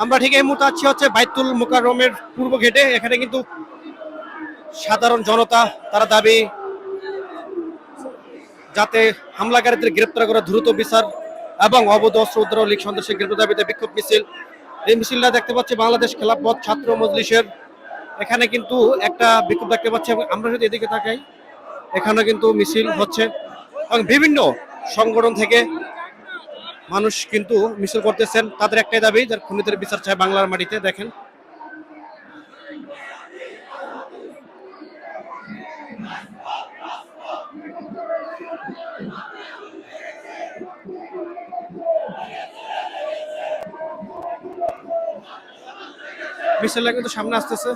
আমরা ঠিক এই মুহূর্তে আছি হচ্ছে বাইতুল মুকাররমের পূর্ব গেটে। এখানে কিন্তু সাধারণ জনতা তারা দাবি যাতে হামলাকারীদের গ্রেপ্তার করে দ্রুত বিচার এবং অবৈধ অস্ত্র উদ্ধার লীগ সন্ত্রাসী গ্রেপ্তার দাবিতে বিক্ষোভ মিছিল। এই মিছিলটা দেখতে পাচ্ছি বাংলাদেশ খেলাফত ছাত্র মজলিসের। এখানে কিন্তু একটা বিক্ষোভ দেখতে পাচ্ছি এবং আমরা যদি এদিকে তাকাই এখানে কিন্তু মিছিল হচ্ছে এবং বিভিন্ন সংগঠন থেকে মানুষ কিন্তু মিছিল করতেছেন। তাদের একটাই দাবি যার খুনিদের বিচার চায় বাংলার মাটিতে। দেখেন মিছিলটা কিন্তু সামনে আসতেছে।